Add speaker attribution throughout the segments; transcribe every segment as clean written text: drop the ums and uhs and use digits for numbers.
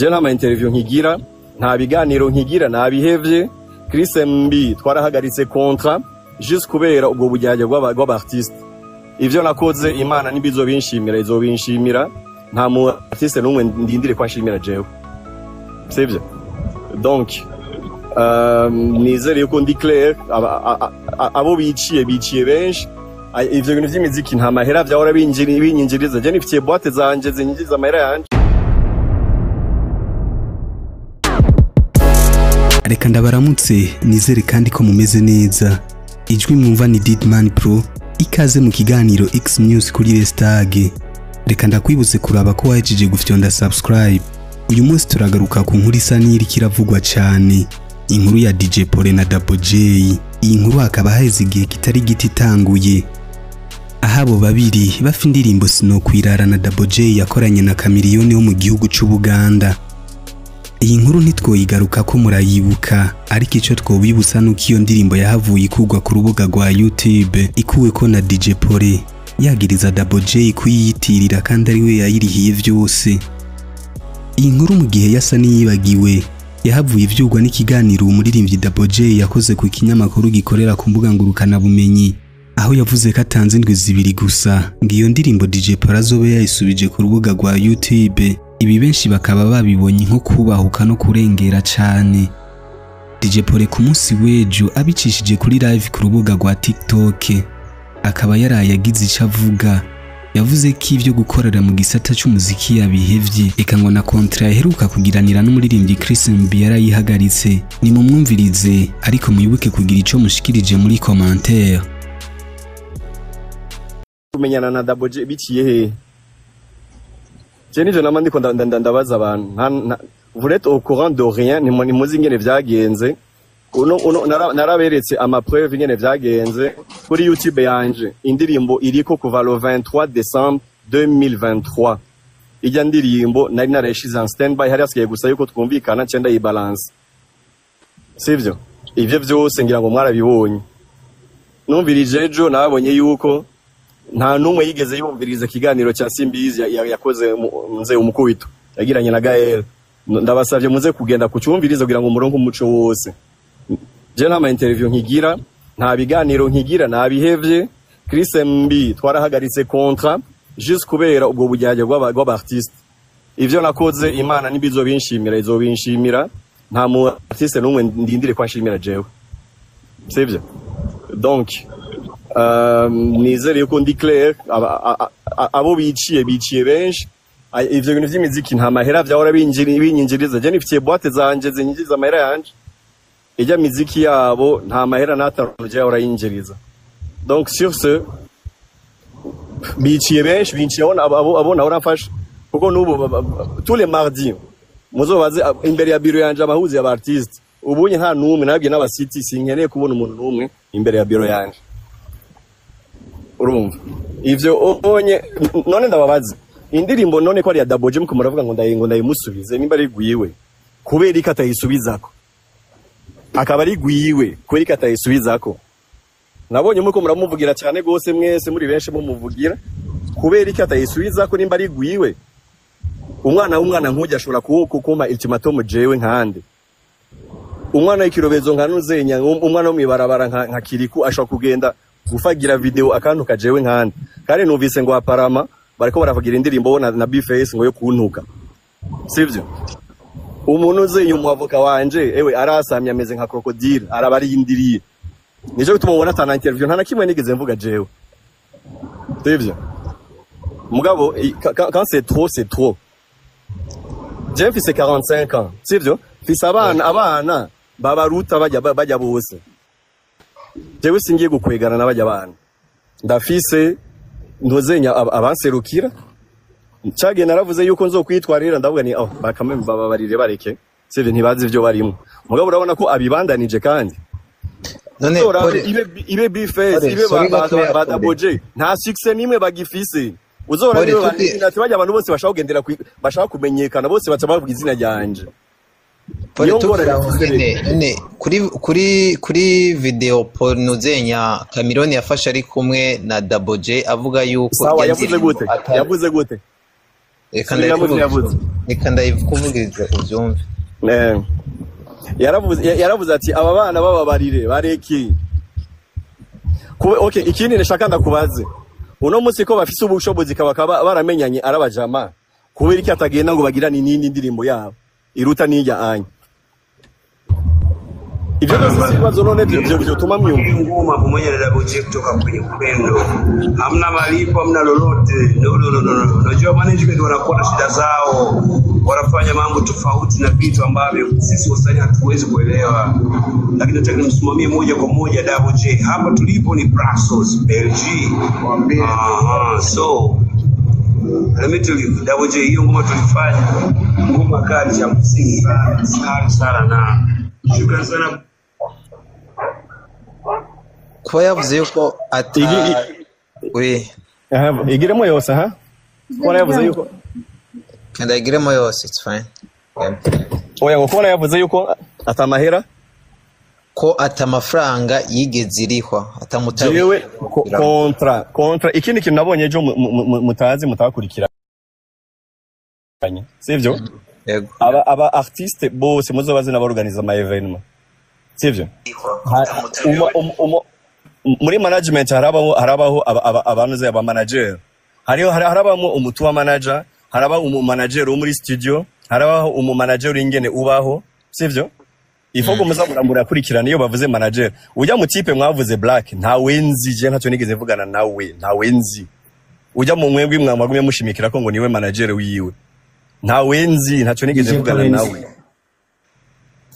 Speaker 1: je nta interview nkigira nta biganiro nkigira nabihevye Chris MB twarahagaritse contrat juste kubera ubwo bujyaje bw'abartiste ivyo nakoze Imana nibizo binshimira izobinshimira nta mu artiste numwe ndindire kwa nshimira jewe sivyo donc nizere yuko ndi clair abo biciye benshi ivyo bintu vy'imiziki nta mahera vyahora binyinjiriza je nifitiye boîte zanje zinyinjiriza amahera yanje.
Speaker 2: Reka ndabaramutse nizere kandi ko mumeze neza. Ijwi mwumva ni Didman Pro, ikaze mu kiganiro X News kuri Restage. Reka ndakwibutse kuraba ko wahejeje gufyonda subscribe. Uyu munsi turagaruka ku nkuru isa n'iri kiravugwa cyane, inkuru ya DJ Pole na Double J. Iyi nkuru hakaba haheze igihe kitari giti itanguye, ahabo babiri bafa indirimbo Sinokwirara na Double J yakoranye na Chameleone wo mu gihugu cy'u Buganda. Iyi nkuru ntitwoyigaruka ko murayibuka, ariko icyo twobibutsa nuko iyo ndirimbo yahavuye ikugwa ku rubuga rwa YouTube ikuwe ko na DJ Pole yagiriza Double J kuyiyitirira kandi ari we yayirihiye vyose. Iyi nkuru mu gihe yasa niyibagiwe yahavuye ivyugwa n'ikiganiro umuririmbyi Double J yakoze ku kinyamakuru gikorera ku mbuga ngurukana bumenyi, aho yavuze ko atanze indwi zibiri gusa ngo iyo ndirimbo DJ Pole azobe yayisubije ku rubuga rwa YouTube. Ibi benshi bakaba babibonye nko kubahuka no kurengera cyane. DJ Pole ku munsi w'ejo abicishije kuri live ku rubuga rwa TikTok akaba yaraye agize icyo avuga. Yavuze ko ivyo gukorera mu gisata cy'umuziki yabihevye, eka ngo na contrat yaheruka kugiranira n'umuririmbyi Chris MB yarayihagaritse. Ni mu mwumvirize, ariko muyibuke kugira ico mushikirije muri commentaire.
Speaker 1: Kumenyana na Double J biciye he? Je nije namandi ko ndabaza abantu vous êtes au courant de rien, ni muzi ingene vyagenze. Naraberetse ama preuve ingene vyagenze kuri YouTube yanje. Indirimbo iriko kuva le 23 décembre 2023. Ijya ndirimbo nari narayishize en standby, hari asigaye gusa yuko twumvikana cyenda yi balance. Sivyo? Ivyo vyose ngira ngo mwarabibonye. Numvirije ejo nabonye yuko nta numwe yigeze yumviriza kiganiro cya Simbizi yakoze nze umukubito yagiranye na Gael. Ndabasavye muze kugenda kucyumviriza kugira ngo muronke umuco wose. Je nta interview nkigira nta biganiro nkigira nabihevye Chris MB twarahagaritse contrat juste kubera ubwo bujyaje bw'abartiste ivyo nakoze Imana nibizo binshimira izobinshimira nta mu artiste numwe ndindire kwa nshimira jewe sivyo donc nizere yuko ndi clair abo biciye benshi ivyo bintu vy'imiziki nta mahera vyahora binyinjiriza je nifitiye boîte zanje zinyinjiriza amahera yanje. Ijya miziki yabo nta mahera nataruje yahora yinjiriza. Donc sur ce biciye benshi abona urafasha kuko nubu tous les mardis muzobaze imbere ya biro yanje abahuzi y'abartiste ubunye nta numwe nabwiye n'abasiti sinkeneye kubona umuntu numwe imbere ya biro yanje. Urumva ivyo onye none ndababaza indirimbo none ko ari ya Double J muravuga ngo ndayimusubize nimba ari gwiwe kubera ikatayisubizako akaba ari gwiwe kubera ikatayisubizako. Nabonye muko muramuvugira cyane gose mwese muri benshi mumuvugira kubera ikatayisubizako nimba ari gwiwe. Umwana nkujya ashobora kuma ultimatum jewe nkande umwana w'ikirobezo nkanuzenya umwana wo mibarabara nka Kiriku ashobora kugenda gufagira video akantu kajewe nkande kandi numvise ngo aparama bariko baravugira indirimbo na B-Face ngo yo kuntuka sivyo. Umuntu uzenya umwavoka wanje ewe arasamye ameze nka crocodile arabarindiriye nijo bituma ubona atana interview nta nakimwe nigeze mvuga jewe sivyo. Mugabo quand c'est trop je mfise 45 ans sivyo mfise abana babaruta bajya bose jewe singiye gukwegana n'abajya abana ndafise ntozenya abanserukira Chage naravuze yuko nzokwitwarira ndavuga ni bakamwe babarire bareke sivyo ntibazi ivyo barimo. Mugabo urabona ko abibandanije kandi none ibe B-Face ibe ba Double J nta success nimwe bagifise. Uzora rero bajya abantu bose bashaka kugendera bashaka kumenyekana bose bacabavuga izina ryanje.
Speaker 3: Kuri video porno zenya Chameleone yafashe ari kumwe na Double J avuga yuko
Speaker 1: yavuze gute
Speaker 3: reka ndayivugirize ubyumve.
Speaker 1: Yaravuze ati aba bana bababarire bareki. Okay, ikindi nashaka ndakubaze. Uno munsi ko bafise ubushobozi kabakaba baramenyanye arabajama. Kubera iki atagenda ngo bagirane nini ndirimbo yabo. Iruta nijya anya. Hivyo sisi wazo none vyo tuma myumba
Speaker 4: ngoma pamoja na Double J kutoka kwenye upendo. Hamna malipo, hamna lolote. No. Unajua management wanakuwa na shida zao. Wanafanya mambo tofauti na vitu ambavyo sisi wasanii hatuwezi kuelewa. Lakini nataka nimsimamie moja kwa moja Double J. Hapa tulipo ni Brussels, Belgium. So let me tell you, Double J, hiyo ngoma tulifanya ngoma kali ya msingi sana na shukrani sana.
Speaker 3: Kwa yavuze yuko
Speaker 1: igiremo yose ha? Kwa yavuze yuko
Speaker 3: kanda igiremo yose, it's fine.
Speaker 1: Oya ngo yavuze yuko atamahera
Speaker 3: ko atamafaranga yigeze irihwa atamutaye.
Speaker 1: Jewe kontra ikindi kintu nabonye ejo mutazi mutakurikira. Sivyo?
Speaker 3: Yego.
Speaker 1: Aba artiste bose muzo bazina baorganiza ama evenement. Sivyo? Muri management harabaho abanuze aba manager. Harabamo umutu wa manager, harabaho umu manager wo muri studio, harabaho umu manager ingene ubaho. Sivyo? Ifoko muzamurambura kurikirana iyo bavuze manager. Ujya mu type mwavuze Black, nta wenzi je ntacyo nigeze mvugana nawe, nta wenzi. Ujya mu mwebwe mwamagumye mushimikira ko ngo niwe manager wiwe. Nta wenzi ntacyo nigeze mvugana nawe.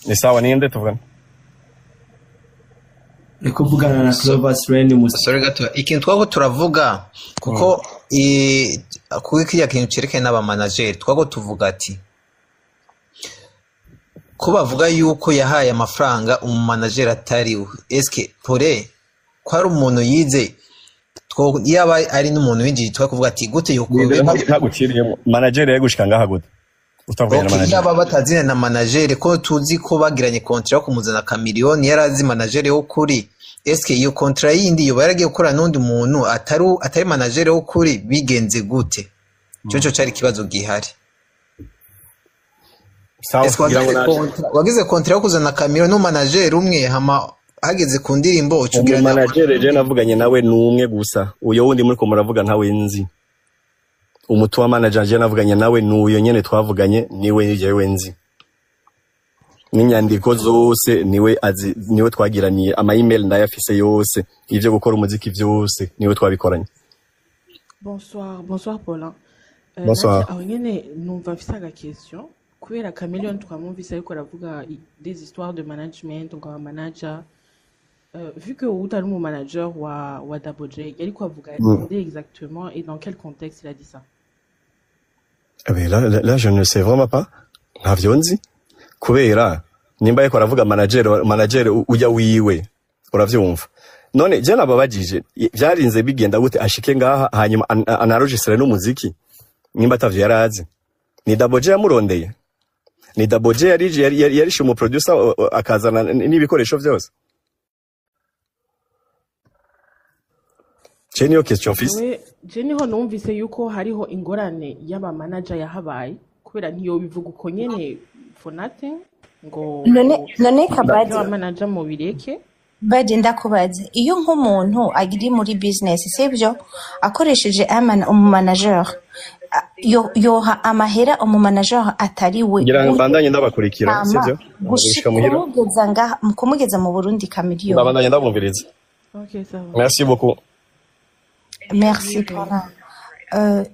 Speaker 1: Ni sawa ninde tuvugana?
Speaker 5: Eko vugana na Clovers Rain musa.
Speaker 3: Sorry gato, ikintu twako turavuga kuko kuko kiriya kintu cereke n'aba manager twako tuvuga ati ko bavuga yuko yahaye amafaranga umumanager atariwe. Eske pore ko ari umuntu yize yaba ari n'umuntu winjije twakuvuga ati gute yuko
Speaker 1: ntagukiriyemo manager yagushika ngaha gute utavuye na manager
Speaker 3: yaba batazine na manager ko tuzi ko bagiranye contract yo kumuzana kamiliyoni yarazi manager yo kuri. Eske iyo contract yindi yo baragiye gukora n'undi muntu atari manager yo kuri bigenze gute? Cyo cyari kibazo gihari. Wagize contract yo kuzana kamiliyoni no manager umwe hama hageze ku ndirimbo ucugira
Speaker 1: na manager je navuganye nawe numwe gusa uyo wundi muri ko muravuga ntawe nzi. Umutu wa manager je navuganye nawe nuyo nyene twavuganye niwe yewe nzi. Ninyandiko zose niwe twagiraniye ama email ndayafise yose ivyo gukora umuziki vyose niwe twabikoranye.
Speaker 6: Bonsoir Paulin.
Speaker 1: Bonsoir.
Speaker 6: Nyene numva mfise aga question kubera Chameleone twamumvise ariko aravuga des histoires de management ngo aba manager vu que utari mu manager wa Double J yari ko avuga exactement et dans quel contexte il a dit ça?
Speaker 1: Mais là je ne sais vraiment pas. Ntavyo nzi. Kubera nimba yako aravuga manager ujya wiwe uravyumva. None je nababajije vyarinze bigenda gute ashike ngaha hanyuma anaregistre n'umuziki nimba atavyo yarazi. Ni Double J yamurondeye. Ni Double J yari mu producer akazana n'ibikoresho byose. Chenyo question fils.
Speaker 6: Je niho numvise yuko hariho ingorane y'aba manager yahabaye kubera ntiyo bivuga uko nyene for nothing ngo
Speaker 7: none kabaje
Speaker 6: manager mu bireke
Speaker 7: baje ndakubaze iyo nk'umuntu agiri muri business sibyo akoresheje umumanager yoha amahera umumanager atariwe
Speaker 1: ngira mbandanye ndabakurikira sibyo
Speaker 7: gushika muhira kumugeza mu Burundi kamiliyoni
Speaker 1: ndabandanye ndabumviriza.
Speaker 6: Okay ça va.
Speaker 1: Merci beaucoup.
Speaker 7: Merci Paulin.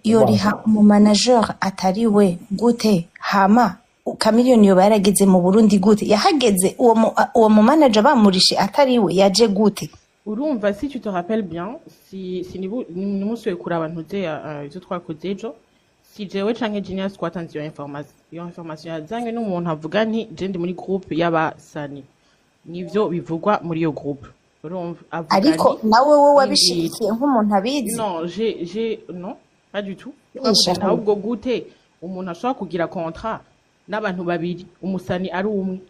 Speaker 7: Yoriha umumanager atariwe gute hama kamiliyoni yo barageze mu Burundi gute yahageze uwo mu manager bamurishe atariwe yaje gute?
Speaker 6: Urumva si tu te rappelles bien si ni musuye kuri abantu de izo twakoze ejo si jewe canke Genius twatanze iyo information yazanye n'umuntu avuga nti je ndi muri groupe y'abasani nivyo bivugwa muri iyo groupe. Urumva avuga
Speaker 7: ariko nawe wowe wabishikiye nk'umuntu abizi?
Speaker 6: Non pas du tout. Ahubwo gute umuntu ashobora kugira contrat n'abantu babiri umusani ari umwe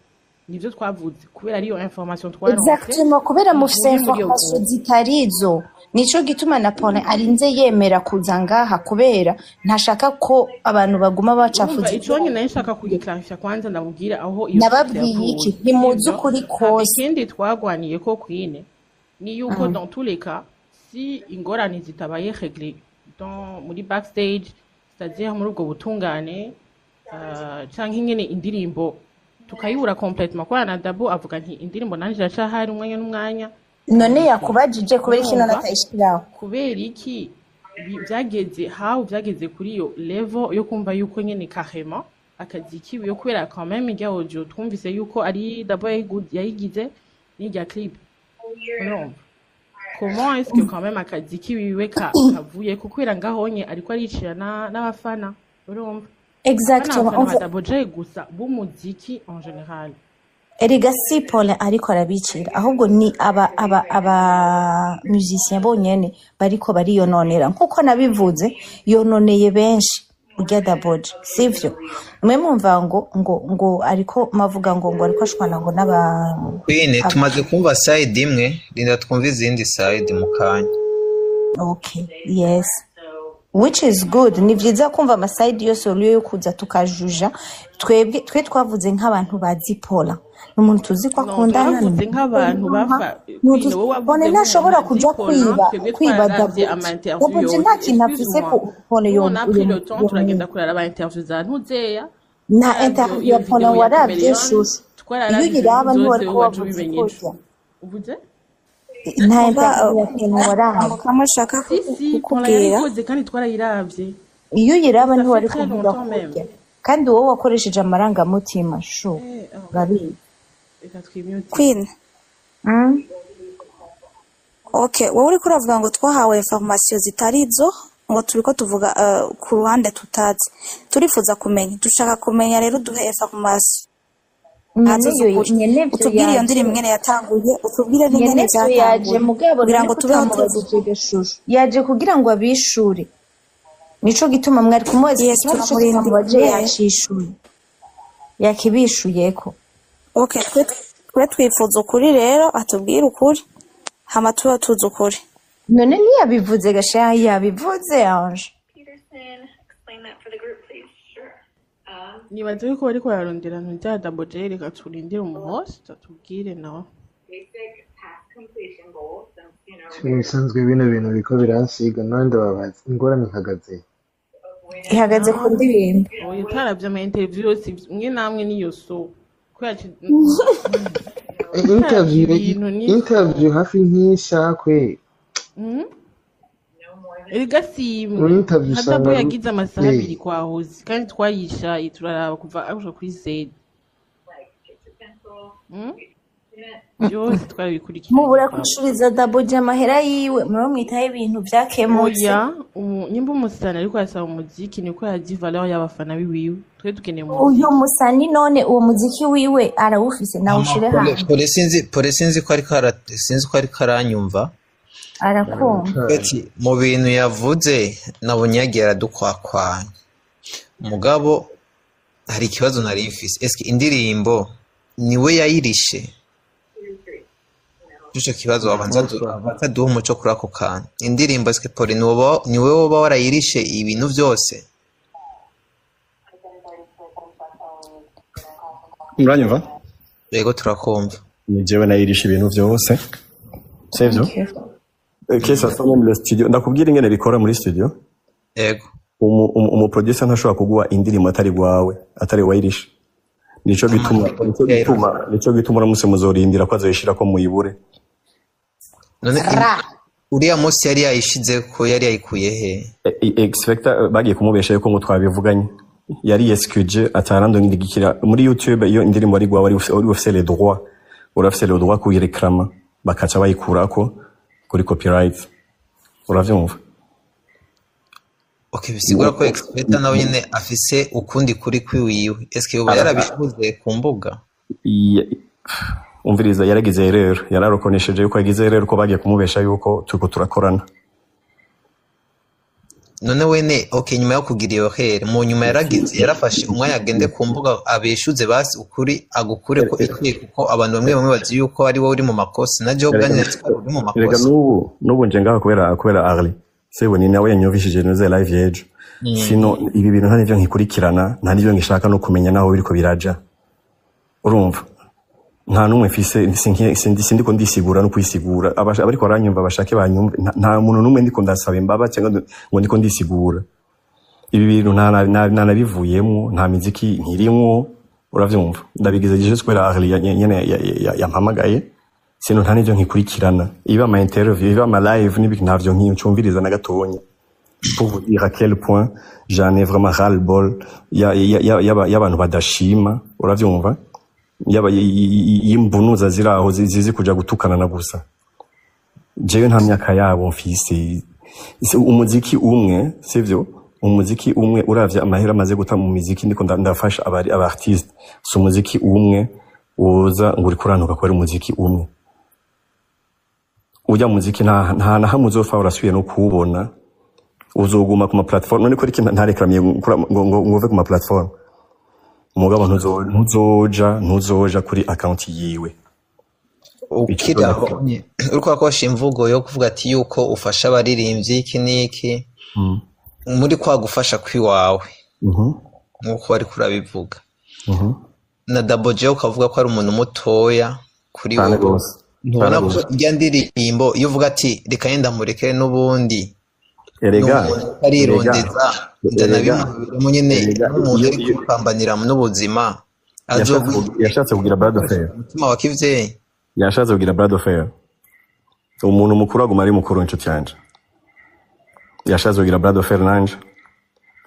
Speaker 6: nivyo twavuze kubera ariyo information twaronse.
Speaker 7: Exactement kubera mufise information zitarizo nico gituma na Paulin arinze yemera kuza ngaha kubera ntashaka ko abantu baguma bacafuza
Speaker 6: ico nyine nshaka kugiklarisha kwanza ndamubwira aho iyo
Speaker 7: nababwiye iki ntimuzi ukuri kose
Speaker 6: ikindi twagwaniye ko kwine ni yuko dans tous les cas si ingorane zitabaye réglé dans muri backstage c'est-à-dire muri ubwo butungane canke ingene indirimbo tukayibura complètement kwa na Dabo avuga nti indirimbo nanje iracahari umwanya n'umwanya
Speaker 7: none yakubajije kubera iki none atayishiraho
Speaker 6: kubera iki byageze kuri yo level yo kumva yuko nyene carrément akazi kiwe yo kubera quand même irya audio twumvise yuko ari Dabo yayigize n'irya clip urumva comment est-ce que quand même akazi kiwe kavuye kukwira ngahonye ariko aricira n'abafana urumva
Speaker 7: exactement
Speaker 6: on va Dabo gusa b'umuziki en général
Speaker 7: Erega si Paulin ariko arabicira ahubwo ni aba musiciens bonyene bariko bariyononera nkuko nabivuze yononeye benshi urya Daboje sivyo mwe mumva ngo ariko mavuga ngo ariko ashwana ngo n'aba
Speaker 3: Queen tumaze kumva side imwe linda twumva izindi side mu kanya.
Speaker 7: Okay yes which is good ni vyiza kumva ama side yose yo kuza tukajuja twe twavuze nk'abantu bazi Paula umuntu tuzi ko akundana
Speaker 6: n'umuntu nk'abantu bafa
Speaker 7: none ntashobora kuja kwiba Daboje nta kintu afise kubona yo
Speaker 6: turagenda kurara aba interview za ntuzeya
Speaker 7: na interview ya Paula waravye shusho iyo yiraba ntiwari ko wavuze
Speaker 6: uvuze
Speaker 7: nta interview ya Paula waravye
Speaker 8: kamushaka kukubwira
Speaker 6: kandi twarayiravye
Speaker 7: iyo yiraba ntiwari kuvuga kurya kandi wowe wakoresheje amarangamutima sho gabi
Speaker 8: Queen okay wowe uri kuravuga ngo twahawe information zitarizo ngo turiko tuvuga ku ruhande tutazi turifuza kumenya dushaka kumenya rero duhe information utubwire iyo ndirimbo ingene yatanguye utubwire n'ingene
Speaker 7: yaje mugabo
Speaker 8: kugira ngo tubeho
Speaker 7: yaje kugira ngo abishure nico gituma mwari kumwezi ikibazo baje yacishuri yakibishuyeko
Speaker 8: okay twe twifuza ukuri rero atubwire ukuri hama tuba tuzi ukuri
Speaker 7: none ntiyabivuze gasha yabivuze Ange
Speaker 6: nibaze yuko bariko bararondera ntuja Daboje reka turindire umuhost atubwire nawe
Speaker 9: bisanzwe bino bintu biko biransiga none ndababaza ingorane
Speaker 7: ihagaze ku ndirimbo
Speaker 6: oya taravye ama interview yose mwe namwe niyo so
Speaker 9: interview hafi nk'ishakwe
Speaker 6: Erega simwe Dabo yagize amasaha abiri kwahoze kandi twayishaye turaraba kuva aje kuri Z byose twabikurikiye
Speaker 7: mubura kwishuriza Daboje amahera yiwe mwe mwitaye ibintu byakemutse
Speaker 6: oya nyimba umusana ariko yasaba umuziki niko yazi valeur y'abafana biwiwe twe dukeneye
Speaker 7: uyu musani none uwo muziki wiwe arawufise nawe ushire hanze
Speaker 3: Pole sinzi ko ari karanyumva
Speaker 7: arakumva
Speaker 3: mu bintu yavuze nabonye yagira dukwakwanya mugabo hari ikibazo nari mfise eske indirimbo niwe yayirishe Ico kibazo abanza duha umuco kuri ako kantu indirimbo eske Pole niwe woba warayirishe ibintu byose
Speaker 1: muranyumva
Speaker 3: yego turakumva
Speaker 1: ni jewe nayirisha ibintu byose sivyo kesa sonye mu studio ndakubwira ingene bikora muri studio
Speaker 3: yego
Speaker 1: producer ntashobora kuguha indirimbo atari gwawe atari wayirisha nico gituma uramutse muzorindira ko azoyishira ko muyibure
Speaker 3: none uriya munsi yari yayishize ko yari yayikuye he
Speaker 1: expecta bagiye kumubesha yuko ngo twabivuganye yari excuse atarando ngirikira muri YouTube iyo indirimbo ari gwawe ari ufise les droits urafise les droits kuyireklama bakaca bayikurako kuri copyright uravyumva
Speaker 3: okay bisigura ko expecta nawe nyene afise ukundi kuri kwiwiwe eske yoba yarabishuze ku mbuga
Speaker 1: umviriza yaragize erreur yararokonesheje yuko yagize erreur ko bagiye kumubesha yuko turiko turakorana
Speaker 3: none wene okay nyuma yo kugira iyo here mu nyuma yarafashe umwanya agende ku mbuga abeshuze basi ukuri agukure ko iki kuko abantu bamwe bazi yuko ari wowe uri mu makosa na job ganye uri mu makosa
Speaker 1: rega n'ubu nje ngaho kubera Arli sewe ni nawe yanyumvishije neze live yejo sino ibi bintu nta nivyo nkikurikirana nta nivyo ngishaka no kumenya naho biriko biraja urumva nta numwe mfise sindiko ndisigura no kwisigura abariko baranyumva bashake banyumva nta muntu numwe ndiko ndasaba imbaba cyangwa ngo ndiko ndisigura ibi bintu nta nabivuyemo nta miziki nkirimwo uravyumva ndabigize juste kubera Arli nyene yampamagaye sino nta nivyo nkikurikirana iba ama interview iba ama live n'ibiki ntavyo nkicyumviriza na gatonya pour vous dire à quel point j'en ai vraiment ras le bol y'abantu badashima uravyumva yaba yimbunuza ziraho zizi kuja gutukana na gusa jewe nta myaka yabo mfise umuziki umwe sivyo umuziki umwe uravye amahera amaze guta mu muziki ndiko ndafasha aba artiste so umuziki umwe uza nguri kurantuka ko ari umuziki umwe ujya muziki nta hamwe uzofa urasubiye no kuwubona uzoguma ku ma platform none ko iki ntarekramiye ngo uve ku ma platform umugabo ntuzoja kuri account yiwe
Speaker 3: ukira uriko akosha imvugo yo kuvuga ati yuko ufasha abaririmbyi iki niki muri kwa gufasha kwiwawe nkuko bari kurabivuga na Double J ukavuga ko ari umuntu mutoya kuri wowe ntubona ko irya ndirimbo iyo uvuga ati reka yenda mureke n'ubundi
Speaker 1: erega
Speaker 3: arirondeza ndanabimubiremo nyene n'umuntu ari kupambanira n'ubuzima
Speaker 1: yashatse kugira bad affair
Speaker 3: umutima wa kivyeyi
Speaker 1: yashatse kugira bad affair umuntu mukuru aguma ari mukuru inshuti yanje yashatse kugira bad affair nanje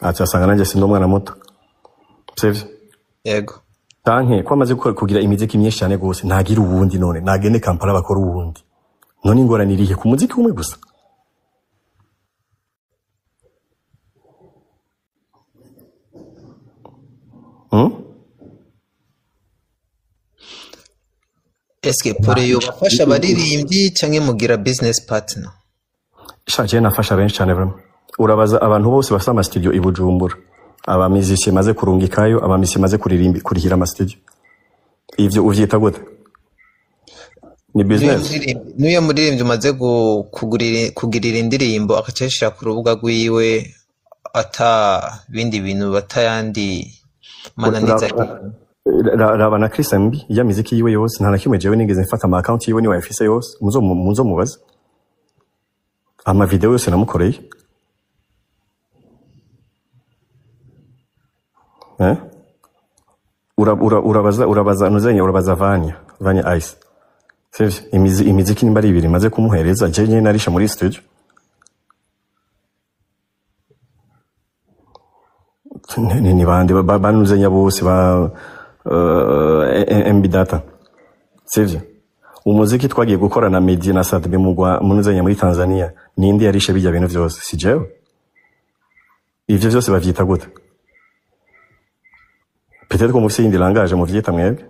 Speaker 1: ati asanga nanje sindi umwana muto sivyo
Speaker 3: yego
Speaker 1: tanke ko amaze kugira imiziki myinshi cyane gose ntagira ubundi none nagende Kampala bakora ubundi none ingorane irihe ku muziki umwe gusa
Speaker 3: eske pore yo bafasha abaririmbyi canke mugira business partner
Speaker 1: shaje nafasha benshi cyane vraiment urabaza abantu bose basa ama studio ibujumbura aba musiciens maze kurungikayo aba musiciens maze kurihira ama studio ivyo uvyita gute ni business
Speaker 3: niyo muririmbyi umaze kugirira indirimbo akaceshira ku rubuga rwiwe ata bindi bintu batayandi mananiza
Speaker 1: raba na Chris Mbi ya muziki yiwe yose nta nakimwe jewe nigeze mfata ama account yiwe ni wa FCC yose muzo mubaza ama video yose namukoreye urabaza nuzenya urabaza Vanya Ice sivyo imiziki nimba ari ibiri maze kumuhereza je nyene narisha muri studio ni bande banuzenya bose ba MB Data sivyo umuziki twagiye gukora na Medi na Sadbe munuzenya muri Tanzania nindi yarishe bijya bintu byose si jewe ivyo byose bavyita gute peut-être ko mufise indi langage mu vyita mwebwe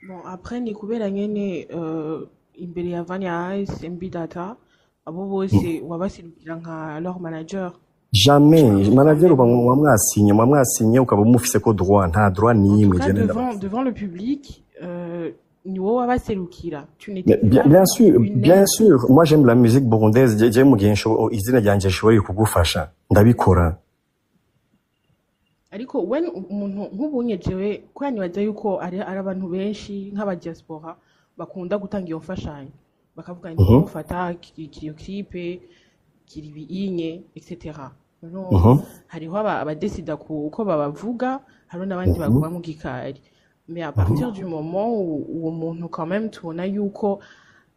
Speaker 6: bon après ni kubera nyene imbere ya Vanya Ice MB Data abo bose wabasirukira nka leur manager
Speaker 1: jamais manager uba mwamwasinye ukaba mufise ko droit nta droit nimwe
Speaker 6: devant le public ni wowe wabaserukira
Speaker 1: bien sûr moi j'aime la musique burundaise je mu gensho izina ryanje shoboye kugufasha ndabikora
Speaker 6: ariko when umuntu nk'ubunye jewe kwanibaza yuko ari abantu benshi nk'aba diaspora bakunda gutanga iyo mfashanyo bakavuga ngo ufata iyo clipe kiri biinye etc. hariho abadesida uko babavuga hariho n'abandi baguma mu gikari mais à partir du moment où uwo muntu quand même tubona yuko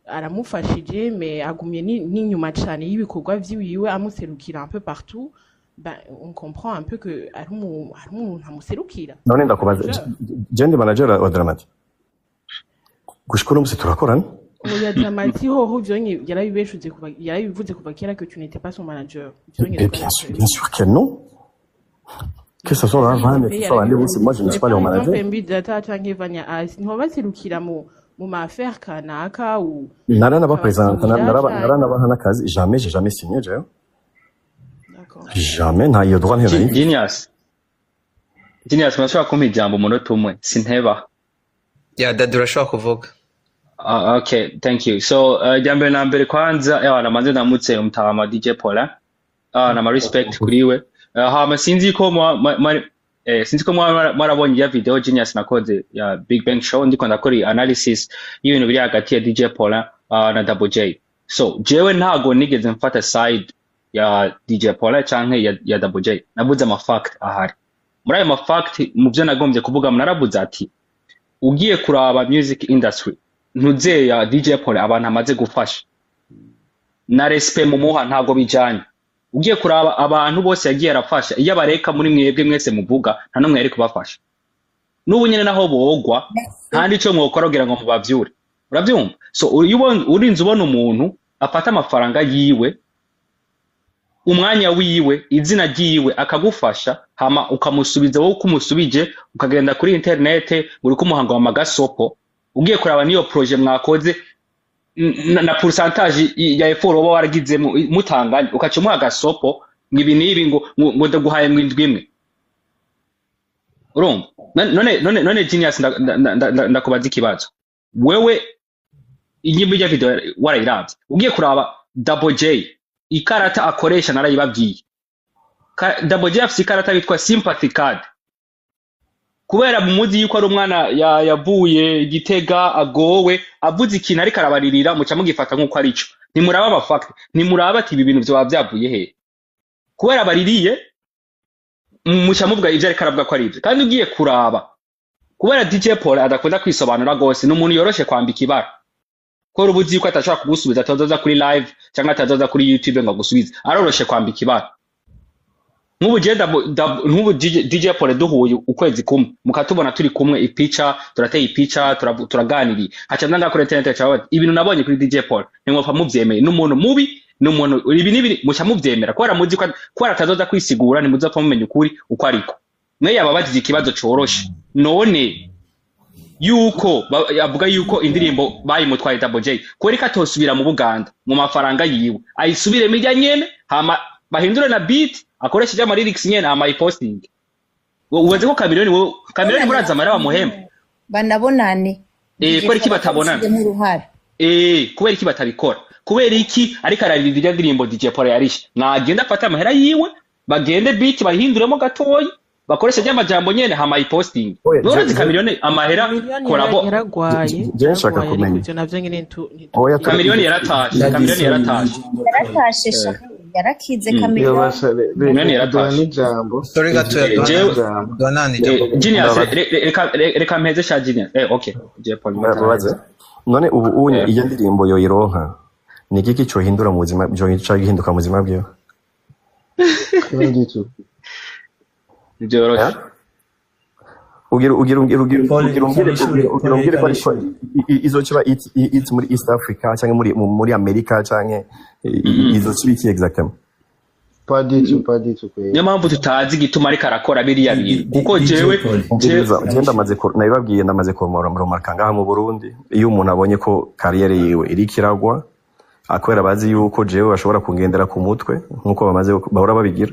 Speaker 6: aramufashije mais agumye n'inyuma cyane y'ibikorwa vyiwe amuserukira un peu partout ben on comprend un peu que ari umuntu amuserukira
Speaker 1: none ndakubaza jendi manager wa Dramati gushikora musi turakorana
Speaker 6: oya Dramati hoho vyonye yarabivuze kuva kera que tu n'étais pas son manager
Speaker 1: bien sûr que non que ce soit avant mais soit aller aussi moi je ne suis pas le manager
Speaker 6: MB Data canke Vanya Ice niho baserukira mu ma affaire kanaka ou
Speaker 1: narana ba presenter narana ba hana kazi jamais j'ai jamais signé jewe jamais nta iyo droit ntera
Speaker 10: Genius mashobora kumpa ijambo umunota umwe sinteba
Speaker 3: ya dadi urashobora kuvuga.
Speaker 10: Okay, thank you. So jambo na mbere kwanza namanze namutse umutama DJ Paulin na respect kuriwe hama sinzi ko mwarabonye ya video Genius nakoze ya Big Bang Show ndiko ndakora analysis y'ibintu biri hagati ya DJ Paulin na Double J. So jewe ntago nigeze mfata side ya DJ Paulin canke ya Double J, nabuze ama fact ahari. Muri ayo ma fact mu byo nagombye kuvuga narabuze ati ugiye kuraba music industry ntuze ya DJ Paulin abantu amaze gufasha na respect mu muha ntago bijanye. Ugiye kuraba abantu bose yagiye arafasha iyo bareka muri mwebwe mwese muvuga nta numwe yari kubafasha. N'ubu nyene naho bogwa kandi ico mwokorogira ngo mubavyure. Uravyumva? So urinze ubona umuntu afata amafaranga yiwe umwanya wiwe izina ryiwe akagufasha hama ukamusubiza wowe kumusubije ukagenda kuri internet uri kumuhanga wa magasopo ugiye kuraba niyo projet mwakoze na pourcentage ya effort wowe waragize mutanganye ukacumuha agasopo ngibi nibi ngo ndaguhaye mwindwi imwe. Urumva? None Genius ndakubaza ikibazo. Wewe inyimbo ya video warayiravye ugiye kuraba Double J ikarata akoresha narayibabwiye. Double J afite ikarata yitwa sympathy card. Kubera mumuzi yuko ari umwana yavuye Gitega agowe avuze ikintu ari karabaririra muca mugifata nkuko ari ico. Ntimuraba aba fact, ntimuraba ati ibi bintu byo bavyavuye he. Kubera baririye muca muvuga ivyo ari karabwa ko ari ivyo. Kandi ugiye kuraba kubera DJ Paul adakunda kwisobanura gose n'umuntu yoroshe kwambika ibara. Ko rubuzi yuko atashaka kugusubiza atazoza kuri live cyangwa atazoza kuri YouTube ngo agusubize. Aroroshe kwambika ibara. Nk'ubu DJ Paul duhuye ukwezi kumwe mukatubona turi kumwe ipicha turateye ipicha turaganiriye haca ndanga kuri internet cyawe ibintu nabonye kuri DJ Paul nimwofa muvyemeye n'umuntu mubi n'umuntu ibi nibi muca muvyemera ko aramuzi ko atazoza kwisigura nimuzapfa mumenye ukuri uko ariko mwe yababajije ikibazo coroshe none yuko yavuga yuko indirimbo bayimutwaye Double J ko reka tosubira mu Buganda mu mafaranga yiwe ayisubire mirya nyene hama bahindure na beat akoresheje ama lyrics nyene ama posting. Uweze ko Chameleone buraza mara bamuhemba
Speaker 7: banabonane
Speaker 10: kubera iki batabonana kubera iki batabikora kubera iki ariko araririra ndirimbo DJ Paul yarishe nagenda afata amahera yiwe bagende beat bahinduremo gatoyi bakoresheje amajambo nyene hama posting. None Chameleone amahera korabo
Speaker 1: nshaka kumenya
Speaker 6: ivyo navyo nyene
Speaker 10: Chameleone yaratashe
Speaker 7: yarakize Chameleone
Speaker 3: yaratashe ijambo sorry gatoya donani
Speaker 10: Genius reka mpeze sha Genius okay DJ Paul
Speaker 1: none ubu unye iyo ndirimbo yo ironka ni iki cyo hindura mu buzima byo gihinduka mu buzima bwiwe
Speaker 10: Byoroshye
Speaker 1: ugira ko izo chiba it's muri East Africa cyangwa muri America cyangwa izo chibiki exactement
Speaker 9: pas du tout
Speaker 10: niyo mpamvu tutazi gituma ariko arakora biriya bintu kuko jewe
Speaker 1: ndamaze nabibabwiye ndamaze kumuromaka ngaha mu Burundi iyo umuntu abonye ko career yiwe iri kiragwa akwera bazi yuko jewe bashobora kungendera ku mutwe nkuko bamaze bahora babigira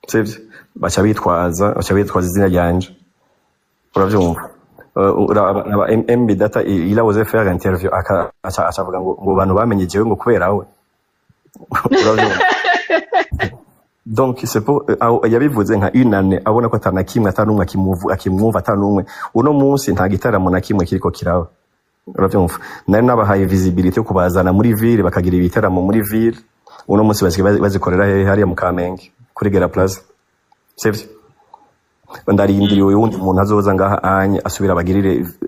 Speaker 1: sivyo bacha bitwaza izina ryanje uravyumva MB data ila oze faire interview achavuga ngo bantu bamenye jewe ngo kubera we uravyumva donc c'est pour yabivuze nka unane abona ko atana kimwe atanumwe akimwumva atanumwe uno munsi nta gitaramo na kimwe kiriko kiraba uravyumva nari nabahaye visibility yo kubazana muri ville bakagira ibitaramo muri ville uno munsi bazikorera hariya mu Kamenge kuri Gera Plaza sivyo ndarindiriwe wundi umuntu azoza ngaha anye asubira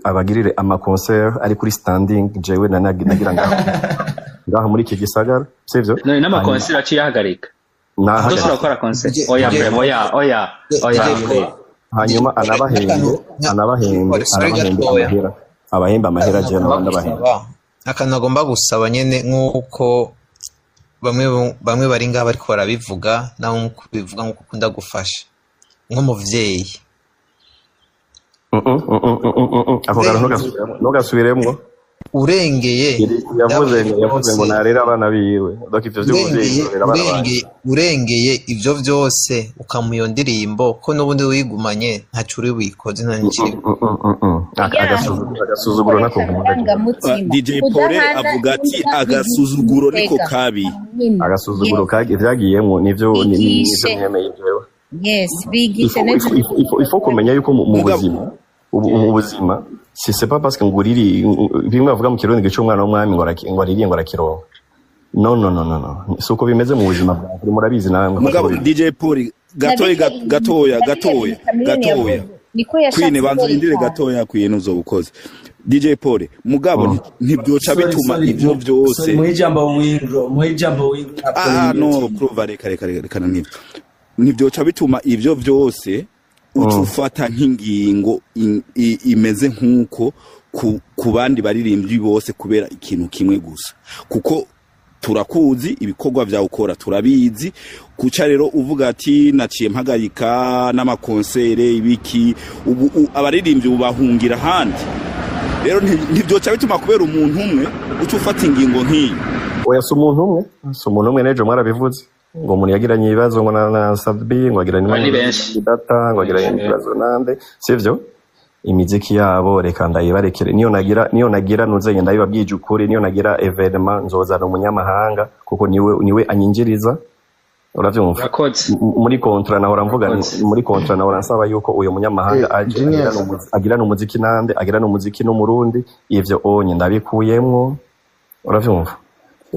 Speaker 1: abagirire ama concert ari kuri standing jewe nagira ngaha muri iki gisagara sivyo
Speaker 10: n'ama concert aciye ahagarika ndosura gukora concert oya
Speaker 1: hanyuma abahemba amahera je n'abandi bahemba
Speaker 3: akanagomba gusaba nyene nkuko bamwe bari ngaha bariko barabivuga naho bivuga nkuko ukunda gufasha nk'umuvyeyi
Speaker 1: ako gara ntugasubiremwo
Speaker 3: urengeye
Speaker 1: yavuze ngo narera abana biwe donc ivyo
Speaker 3: urengeye ivyo vyose ukamuyo ndirimbo ko n'ubundi wigumanye ntacu uri wikoze nta nikiri
Speaker 1: agasuzuguro nako
Speaker 11: DJ Pole avuga ati agasuzuguro niko kabi
Speaker 1: agasuzuguro kage vyagiyemo nivyo nyemeye jewe
Speaker 7: yes bigisha neza
Speaker 1: ifo kumenya yuko mu buzima si c'est pas parce que nguriri bimwe bavuga mu kirundi gico umwana w'umwami ngo aririye ngo arakironka no suko bimeze mu buzima bwawe murabizi namwe
Speaker 11: mugabo DJ Pole gatoya Queen banza indire gatoya kwintu zo ukoze DJ Pole mugabo ntibyoca bituma ivyo byose
Speaker 5: muhijambo w'ingro
Speaker 11: no prova reka nibyoca bituma ivyo byose ucufata nk'ingingo imeze nk'uko ku bandi baririmbyi bose kubera ikintu kimwe gusa kuko turakuzi ibikorwa vya ukora turabizi kuca rero uvuga ati naciye mpagarika n'amakonsere ibiki ubu abaririmbyi ubahungira handi rero ntibyoca bituma kubera umuntu umwe ucufata ingingo nk'iyi
Speaker 1: oya si umuntu umwe nejo mwarabivuze ngo umuntu yagiranye ibibazo ngo na Sadbi ngo agiranye data ngo agiranye ibibazo nande sivyo imiziki yabo reka ndayibarekere niyo nagira nuzenye ndabibabwije ukuri niyo nagira evenement nzozana umunyamahanga kuko niwe anyinjiriza uravyumva muri kontra nahora mvuga muri kontra nahora nsaba yuko uyo munyamahanga agira n'umuziki nande agira n'umuziki no murundi ivyo onye ndabikuyemwo uravyumva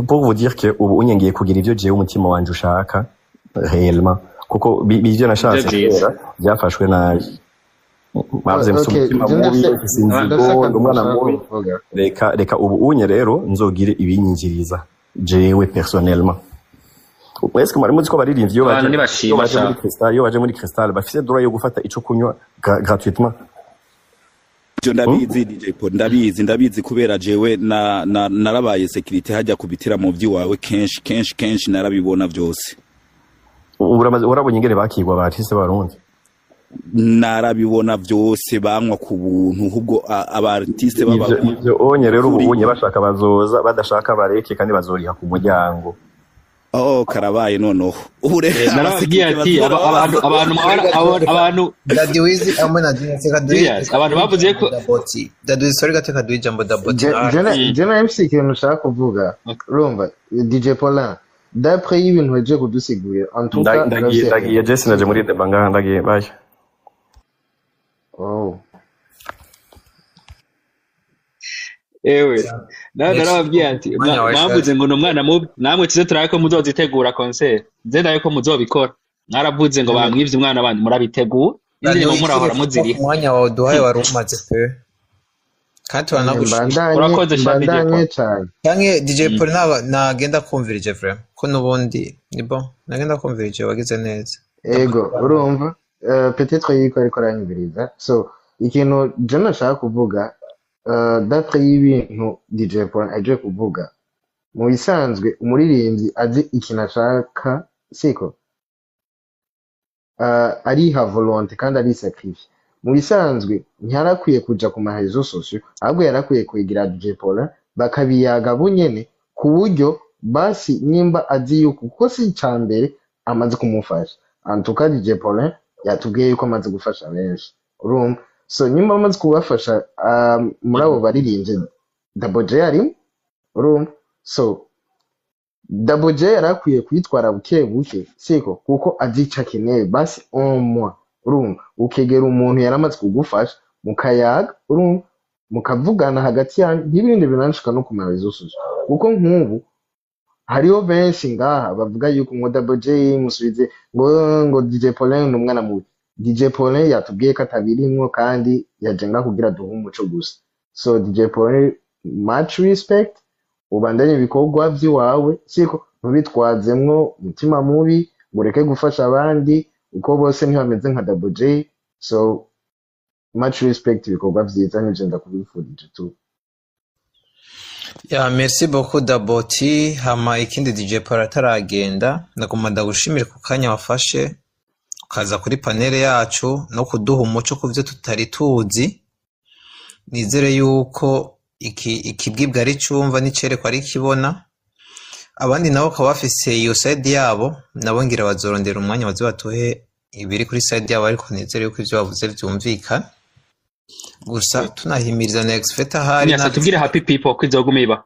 Speaker 1: pour vous dire que ubu unyengiye kugira ivyo jewe umutima wanje ushaka réellement kuko bivyo nashatse byafashwe nabi mavye umutima mubi sinzigo umwana mubi reka ubu unye rero nzogire ibinyinjiriza jewe personnellement est-ce que mwari ko baririmbye iyo baje muri Crystal bafise droit yo gufata ico kunywa gratuitement
Speaker 11: jo ndabizi DJ Pole ndabizi kubera jewe narabaye security hajya kubitira mu vyiwawe kenshi narabibona byose
Speaker 1: urabonye ingere bakigwa batise barundi
Speaker 11: narabibona byose banywa ku buntu ahubwo abartiste
Speaker 1: ivyo onye rero ubunye bashaka bazoza badashaka bareke kandi bazoriha ku muryango
Speaker 11: karabaye noneho
Speaker 10: narasigiye ati abantu
Speaker 3: Dadiwizi amwe na Dadiwizi
Speaker 10: abantu bavuze ko
Speaker 3: Dadiwizi sorry gateka duye jambo daboti
Speaker 9: jena MC ikintu nshaka kuvuga urumva DJ Pole d'après ibintu waje kudusigurira en tout cas
Speaker 1: ndagiye Jesse naje muri debanga ndagiye baje
Speaker 10: ewe narababwiye ati mwavuze ngo n'umwana mubi namwe tize turaye ko muzozitegura concert nzendaye ko muzobikora mwaravuze ngo bamwivye umwana abandi murabitegura indirimbo murahora muziriha
Speaker 3: umwanya wawe duhaye wari umaze pe kandi wanagushimira
Speaker 10: urakoze
Speaker 3: cyane DJ Pole nagenda kumvirije vraiment ko nubundi nibo nagenda kumvirije wagize neza
Speaker 9: ego urumva peut-être yiko ariko aranyibiriza so ikintu je nashaka kuvuga d'après y'ibintu DJ Pole aje kuvuga mu bisanzwe umuririmbyi azi ikintu ashaka siko ariha volonté kandi ari sacrifice mu bisanzwe ntiyarakwiye kuja ku mahezo sosio ahubwo yarakwiye kwigira DJ Pole bakabiyaga bunyene ku buryo basi nimba azi yuko kuko si cyambere amaze kumufasha antuka DJ Pole yatubwiye yuko amaze gufasha benshi urumva so nyuma amaze kubafasha muri abo baririmbye Double J ari urumva so Double J yarakwiye kwitwara buke siko kuko azica keneye basi omwa urumva ukegera umuntu yaramaze kugufasha mukayaga urumva mukavugana hagati yanyu n'ibindi binanshika no kumara zose kuko nk'ubu hariho benshi ngaha bavuga yuko ngo Double J musubize ngo DJ Pole n'umwana mubi DJ Pole yatubwiye ko atabirimwo kandi yajenga kugira duhe umuco gusa so DJ Pole much respect ubandanye ibikorwa by'iwawe siko ntubitwazemwo umutima mubi mureke gufasha abandi uko bose ntibameze nka Double J so much respect ibikorwa byiza n'igenda kubifurije tu
Speaker 3: merci beaucoup Daboti hama ikindi DJ Pole ataragenda nagomba ndagushimira ku kanya wafashe ukaza kuri panele yacu no kuduha umuco ku byo tutari tuzi nizere yuko ikibwibwa ari cumva n'icerekwa ari kibona. Abandi nabo bakaba bafise iyo side yabo, nabo ngira bazorondera umwanya baze batuhe ibiri kuri side yabo, ariko nizere yuko ivyo bavuze vyumvikana. Gusa tunahimiriza next feta hari
Speaker 10: na tubwire happy people kwizogumiba.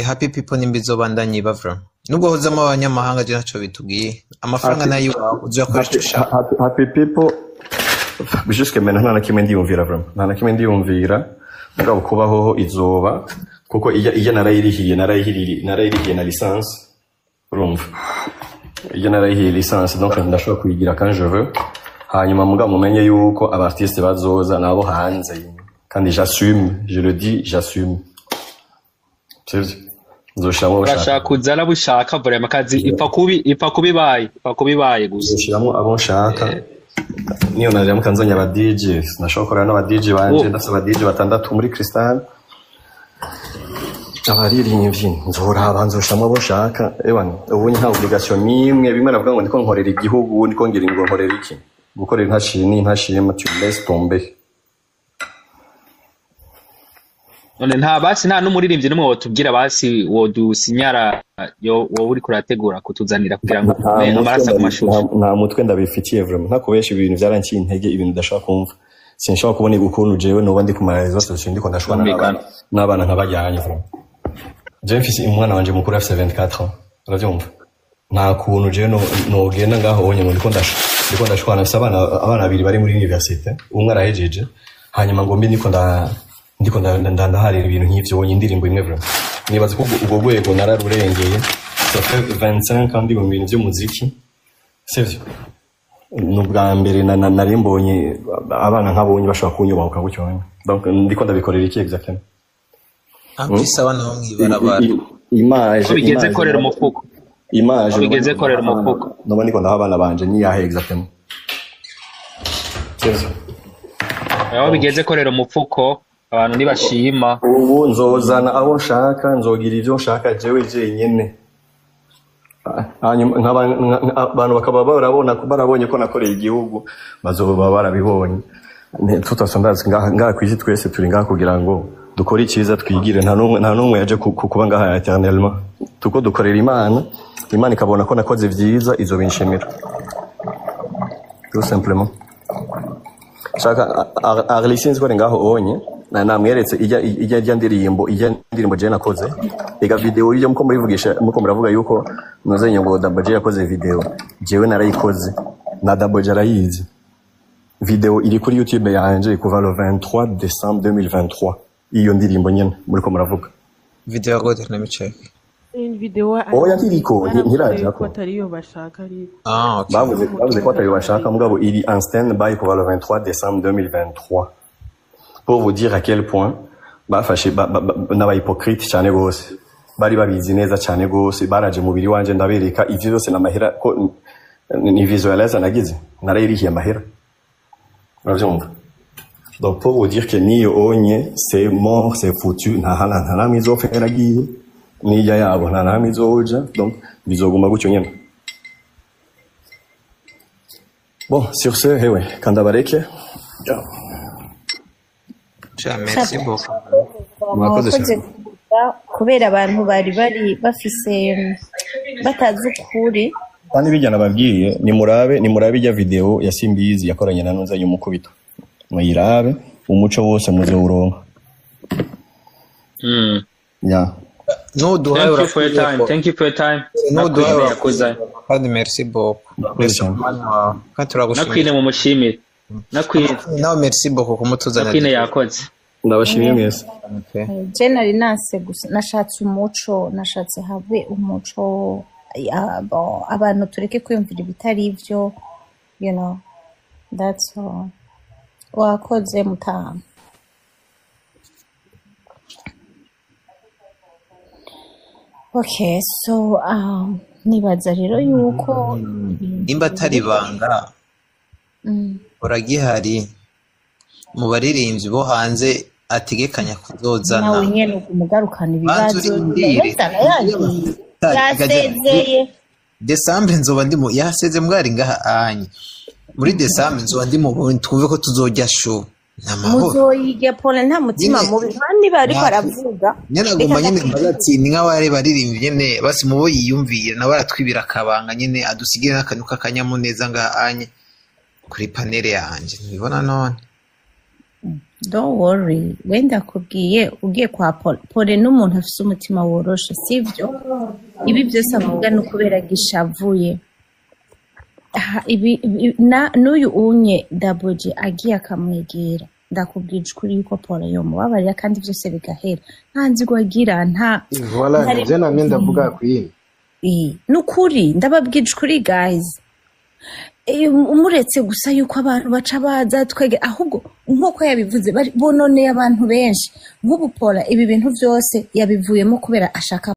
Speaker 3: Happy people nimbizobandanye bavra. Nubwo hozamo abanyamahanga je naco bitubwiye. Amafaranga nayo uzoyakoresha.
Speaker 1: Happy people jusque maintenant nta nakimwe ndiyumvira vraiment. Nta nakimwe ndiyumvira mugabo kubaho izoba kuko iya narayirihiye na licence urumva. Iya narayihiye licence donc ndashobora kuyigira quand je veux. Hanyuma mugabo mumenye yuko abartiste bazoza nabo hanze kandi j'assume, je le dis, j'assume. Nzoshiramo
Speaker 10: bashaka kuzana bushaka vraiment kazi ipfa kubibaye gusa.
Speaker 1: Nzoshiramo abo nshaka. Niyo narimo kanzonya aba DJ, nashobora n'aba DJ banje ndasaba DJ batandatu muri Crystal. Abaririmbyi nzora abanzoshiramo abo nshaka. Ewana ubu nta obligation nimwe bimwe navuga ngo ndiko nkorera igihugu ndiko ngira ngo nkorera iki. Gukorera ntashima tu laisse tomber.
Speaker 10: None nta basi nta n'umuririmbyi n'umwe wotubwira basi wodusinyara yo uri kurategura kutuzanira kugira ngo amarasa ku mashusho.
Speaker 1: Nta mutwe ndabifitiye vraiment ntakubesha ibintu byarankiye intege ibintu ndashaka kumva. Sinshaka kubona ukuntu jewe no bandi ku marezo sose ndiko ndashwana n'abana nk'abajyanye vraiment. Je mfise umwana wanje mukuru afite 24 ans. Uravyumva? Nta kuntu jewe no genda ngaho onye ngo ndiko ndashwana abana babiri bari muri universite. Umwe arahejeje hanyuma ngo mbi ndiko ndaharira ibintu nk'ivyo wonye indirimbo imwe vraiment. Nibaza ko ubwo rwego nararurengeye. Ça fait 25 ans ndi mu bintu by'umuziki. Sivyo? Nubwa mbere nari mbonye abana nk'abonye bashaka kunyubahuka gutyo. Donc ndiko ndabikorera iki exactement?
Speaker 3: Amfise abana bo mwibarabara.
Speaker 1: Image
Speaker 10: bigeze korera umufuko.
Speaker 1: Image
Speaker 10: bigeze korera umufuko.
Speaker 1: Noba ndiko ndaha abana banje ni yahe exactement? Sivyo?
Speaker 10: Aho bigeze korera umufuko abantu nibashima.
Speaker 1: Ubu nzozana abo nshaka nzogira ivyo nshaka jewe jenyene. Hanyuma abantu bakaba barabonye ko nakoreye igihugu bazoba barabibonye. Tutasandaze ngaha kwisi twese turi ngaha kugira ngo dukore icyiza twigire nta numwe yaje kuba ngaha eternellement. Tuko dukorera Imana ikabona ko nakoze vyiza izo binshimira. Tout simplement. Shaka Arlisinzi ko ngaho onye namweretse ijya ndirimbo je nakoze ega video iyo muko muravuga yuko muzenye ngo Double J yakoze video jewe narayikoze na Double J arayizi. Video iri kuri YouTube yanje kuva le 23 décembre 2023 iyo ndirimbo nyene muriko muravuga
Speaker 3: video yakoze na micheck
Speaker 6: une video
Speaker 1: yatiriko ntiraje
Speaker 6: ko atariyo bashaka ari
Speaker 1: bavuze ko atariyo bashaka mugabo iri en stand by kuva le 23 décembre 2023 pour vous dire à quel point bafashe n'aba hypocrite cyane gose bari babizi neza cyane gose baraje mubiri wanje ndabereka ivyo byose namahera ko ni visualize nagize narayirihiye amahera uravyumva. Donc pour vous dire que niyo onye c'est mort c'est foutu nta namwe izofera giye niya yabo nta namwe izoja donc bizoguma gutyo nyene. Bon sur ce hewe kandabareke
Speaker 3: merci beaucoup.
Speaker 7: Mwakoze kubera abantu bari bafise batazi ukuri
Speaker 1: kandi bijyana babwiye nimurabe ijya video ya Simbizi yakoranye na Nunza y'umukubito muyirabe umuco wose muzewuronka. Yeah.
Speaker 3: No do
Speaker 10: thank you for your time.
Speaker 3: No do kandi merci beaucoup.
Speaker 10: Nakwine mu mushimire.
Speaker 3: No merci beaucoup kumutuzana.
Speaker 10: Nakwine yakoze.
Speaker 1: Ndabashimiye mwese.
Speaker 7: Je nari nase gusa nashatse umuco nashatse habe umuco abantu tureke kwiyumvira ibitari ivyo you know that's all. Wakoze mutamu. Okay, so nibaza rero yuko
Speaker 3: nimba atari banga uragihari mu baririmbyi bo hanze ategekanya kuzozana
Speaker 7: nawe nyene umugarukana ibibazo yasezeye
Speaker 3: Desambre nzoba ndimo yaseze mwari ngaha anye muri Desambre nzoba ndimo twumve ko tuzojya show
Speaker 7: muzoyige Paul nta mutima mubi kandi bari baravuga
Speaker 3: nyene agomba nyene mbagatsi ni nk'abari baririmbye nyene basi mubo yiyumvira nawe aratwibira akabanga nyene adusigire n'akanuka kanyamuneza ngahanye kuri panele yanje ntibona none.
Speaker 7: Don't worry, wenda kubwiye ugiye kwa Paul n'umuntu afise umutima woroshe sivyo ibi byose avuga no kubera gishavuye ibi n'uyu unye Daboje agiye akamwegera ndakubwije kuri yuko Paul yo mubabarira kandi byose bigahera nta nzigo agira nta
Speaker 9: voilà je namye ndavuga kwini
Speaker 7: nukuri ndababwije kuri guys umuretse gusa yuko abantu baca baza twege ahubwo nkuko yabivuze bononeye abantu benshi nk'ubu Paul ibi bintu byose yabivuyemo kubera ashaka